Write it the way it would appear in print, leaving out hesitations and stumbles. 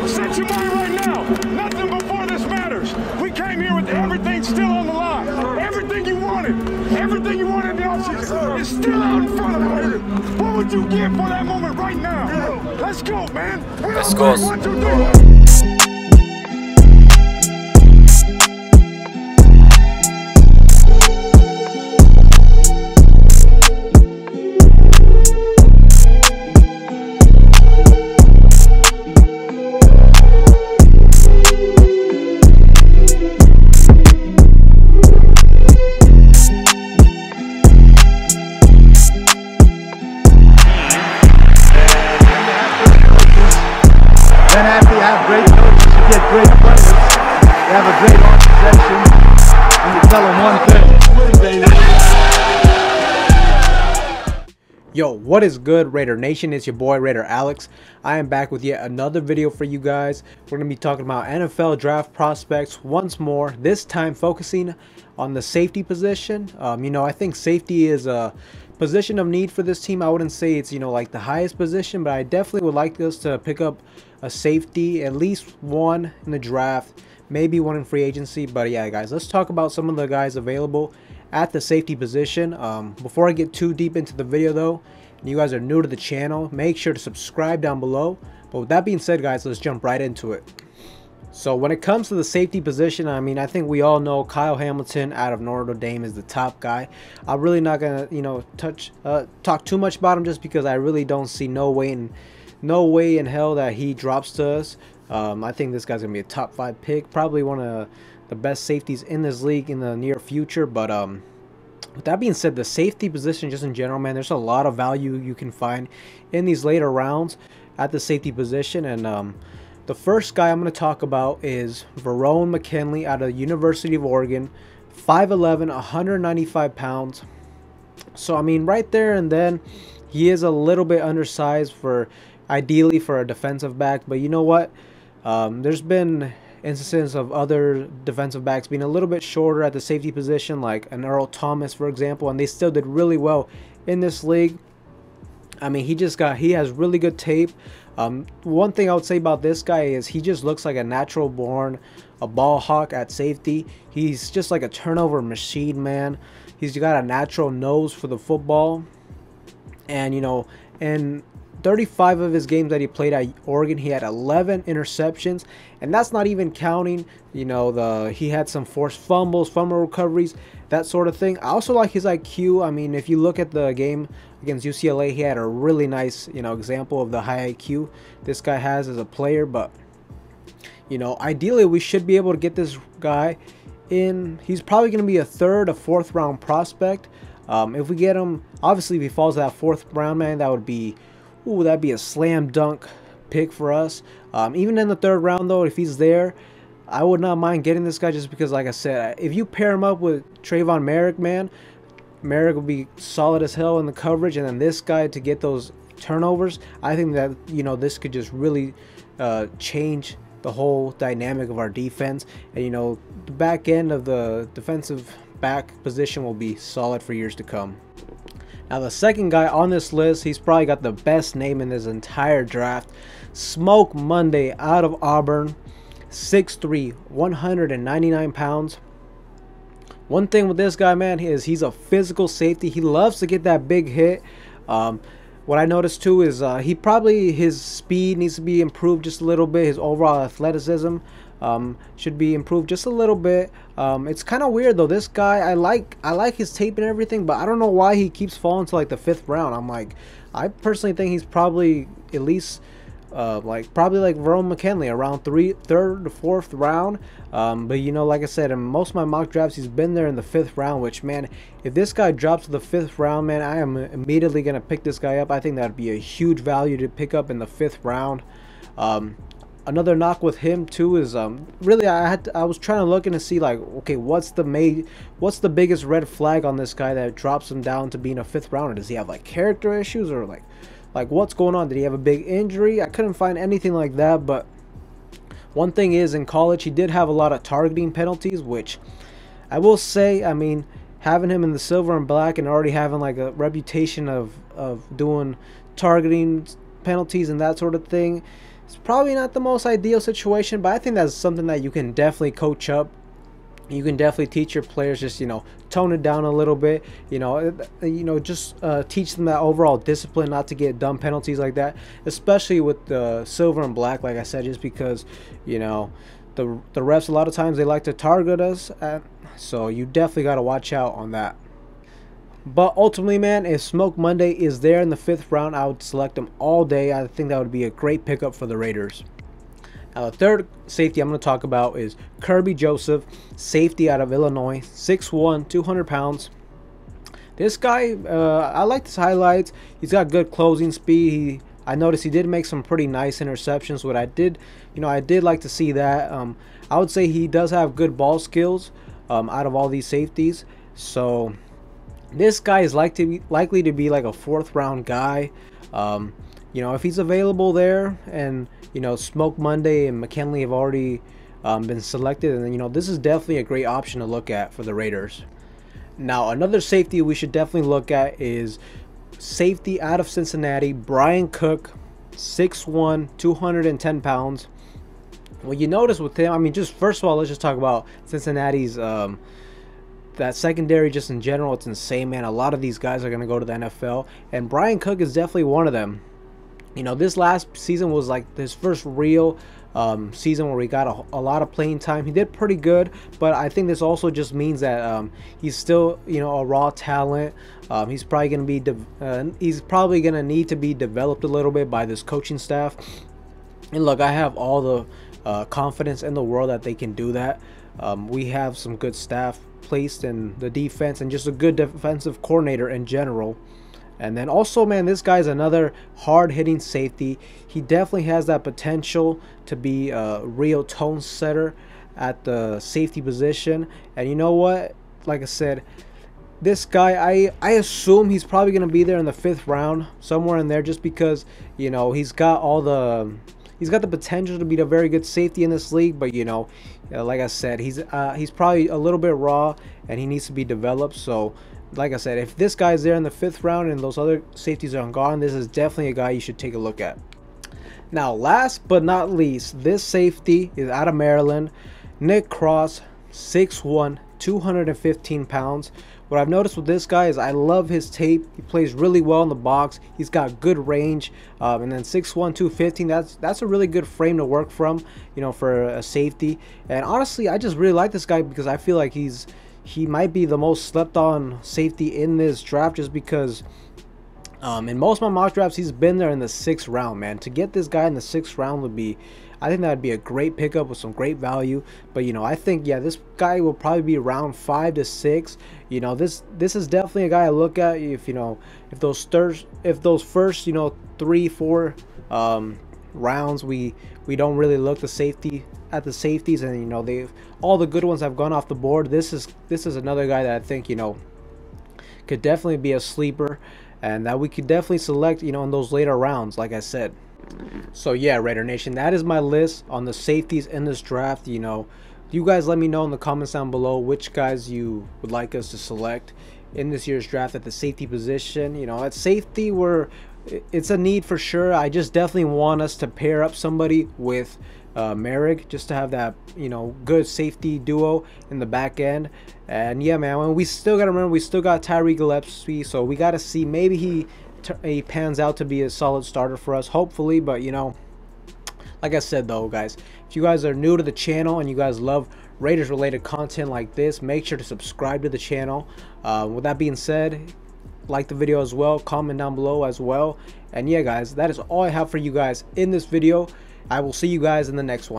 Set your mind right now. Nothing before this matters. We came here with everything still on the line. Everything you wanted in the offseason is still out in front of you. What would you give for that moment right now? Let's go, man. Let's go. 1, 2, 3. Yo, what is good, Raider Nation? It's your boy Raider Alex. I am back with yet another video for you guys. We're going to be talking about NFL draft prospects once more, this time focusing on the safety position. You know, I think safety is a position of need for this team. I wouldn't say it's, you know, like the highest position, but I definitely would like us to pick up a safety, at least one in the draft, maybe one in free agency. But yeah, guys, let's talk about some of the guys available at the safety position. Before I get too deep into the video though, and you guys are new to the channel, make sure to subscribe down below. But with that being said, guys, let's jump right into it. So when it comes to the safety position, I mean, I think we all know Kyle Hamilton out of Notre Dame is the top guy. I'm really not gonna, you know, talk too much about him, just because I really don't see no way in hell that he drops to us. I think this guy's gonna be a top 5 pick, probably one of the best safeties in this league in the near future. But with that being said, the safety position just in general, man, there's a lot of value you can find in these later rounds at the safety position. And the first guy I'm going to talk about is VERONNE McKINLEY out of the University of Oregon, 5'11", 195 pounds. So I mean, right there and then, he is a little bit undersized for ideally for a defensive back. But you know what, there's been instances of other defensive backs being a little bit shorter at the safety position, like an Earl Thomas, for example, and they still did really well in this league. I mean, he has really good tape. One thing I would say about this guy is he just looks like a natural born ball hawk at safety. He's just like a turnover machine, man. He's got a natural nose for the football, and you know, and 35 of his games that he played at Oregon, he had 11 interceptions, and that's not even counting, you know, he had some forced fumbles, fumble recoveries, that sort of thing. I also like his IQ. I mean, if you look at the game against UCLA, he had a really nice, you know, example of the high IQ this guy has as a player. But you know, ideally we should be able to get this guy in. He's probably going to be a 3rd or 4th round prospect. If we get him, obviously if he falls to that 4th round, man, that would be, ooh, that'd be a slam dunk pick for us. Even in the 3rd round though, if he's there, I would not mind getting this guy, just because, like I said, if you pair him up with Trayvon Merrick, man, Merrick will be solid as hell in the coverage, and then this guy to get those turnovers, I think that, you know, this could just really change the whole dynamic of our defense. And you know, the back end of the defensive back position will be solid for years to come. Now the second guy on this list, he's probably got the best name in this entire draft. Smoke Monday out of Auburn, 6'3", 199 pounds. One thing with this guy, man, is he's a physical safety. He loves to get that big hit. What I noticed too is his speed needs to be improved just a little bit. His overall athleticism should be improved just a little bit. It's kind of weird though. This guy, I like his tape and everything, but I don't know why he keeps falling to like the 5th round. I personally think he's probably at least probably like VERONNE McKINLEY around 3rd or 4th round. But you know, like I said, in most of my mock drafts, he's been there in the 5th round, which, man, if this guy drops to the 5th round, man, I am immediately gonna pick this guy up. I think that'd be a huge value to pick up in the 5th round. Another knock with him too is really I was trying to look in to see, like, okay, what's the biggest red flag on this guy that drops him down to being a 5th rounder? Does he have like character issues, or like what's going on? Did he have a big injury? I couldn't find anything like that. But one thing is, in college he did have a lot of targeting penalties, which I will say, I mean, having him in the silver and black and already having like a reputation of doing targeting penalties and that sort of thing, it's probably not the most ideal situation, but I think that's something that you can definitely coach up. You can definitely teach your players, just, you know, tone it down a little bit, just teach them that overall discipline, not to get dumb penalties like that, especially with the silver and black, like I said, just because, you know, the refs a lot of times they like to target us, so you definitely got to watch out on that. But ultimately, man, if Smoke Monday is there in the 5th round, I would select him all day. I think that would be a great pickup for the Raiders. Now, the third safety I'm going to talk about is Kirby Joseph, safety out of Illinois, 6'1", 200 pounds. This guy, I like his highlights. He's got good closing speed. I noticed he did make some pretty nice interceptions. What I did like to see that. I would say he does have good ball skills out of all these safeties. So this guy is likely to be like a 4th round guy. If he's available there, and Smoke Monday and McKinley have already been selected, and this is definitely a great option to look at for the Raiders. Now, another safety we should definitely look at is safety out of Cincinnati, Brian Cook, 6'1", 210 pounds. What you notice with him, I mean, just first of all, let's just talk about Cincinnati's that secondary just in general. It's insane, man. A lot of these guys are going to go to the NFL, and Brian Cook is definitely one of them. This last season was like his first real season where we got a lot of playing time. He did pretty good, but I think this also just means that he's still a raw talent. He's probably going to need to be developed a little bit by this coaching staff. And look, I have all the confidence in the world that they can do that. We have some good staff placed in the defense and just a good defensive coordinator in general. And then also, man, this guy's another hard-hitting safety. He definitely has that potential to be a real tone setter at the safety position. And you know what? Like I said, this guy, I assume he's probably going to be there in the 5th round, somewhere in there, just because, he's got the potential to be a very good safety in this league. But like I said, he's probably a little bit raw, and he needs to be developed. So like I said, if this guy's there in the 5th round and those other safeties are gone, this is definitely a guy you should take a look at. Now, last but not least, this safety is out of Maryland, Nick Cross, 6'1", 215 pounds. What I've noticed with this guy is I love his tape. He plays really well in the box. He's got good range, and then 6'1", 215. That's a really good frame to work from, for a safety. And honestly, I just really like this guy because I feel like he might be the most slept on safety in this draft, just because in most of my mock drafts he's been there in the 6th round, man. To get this guy in the 6th round would be, I think that would be a great pickup with some great value. But I think, yeah, this guy will probably be around 5 to 6. This is definitely a guy I look at if those first 3-4 rounds we don't really look at the safeties, and all the good ones have gone off the board. This is another guy that I think could definitely be a sleeper, and that we could definitely select in those later rounds, like I said. So yeah, Raider Nation, that is my list on the safeties in this draft. You guys let me know in the comments down below which guys you would like us to select in this year's draft at the safety position. At safety, it's a need for sure. I just definitely want us to pair up somebody with Merrick, just to have that good safety duo in the back end. And yeah, man, we still got to remember, we still got Tyree Gillespie, so we got to see, maybe he pans out to be a solid starter for us, hopefully. But like I said though, guys, if you guys are new to the channel and you guys love Raiders related content like this, make sure to subscribe to the channel. With that being said, like the video as well, comment down below as well. And yeah, guys, that is all I have for you guys in this video. I will see you guys in the next one.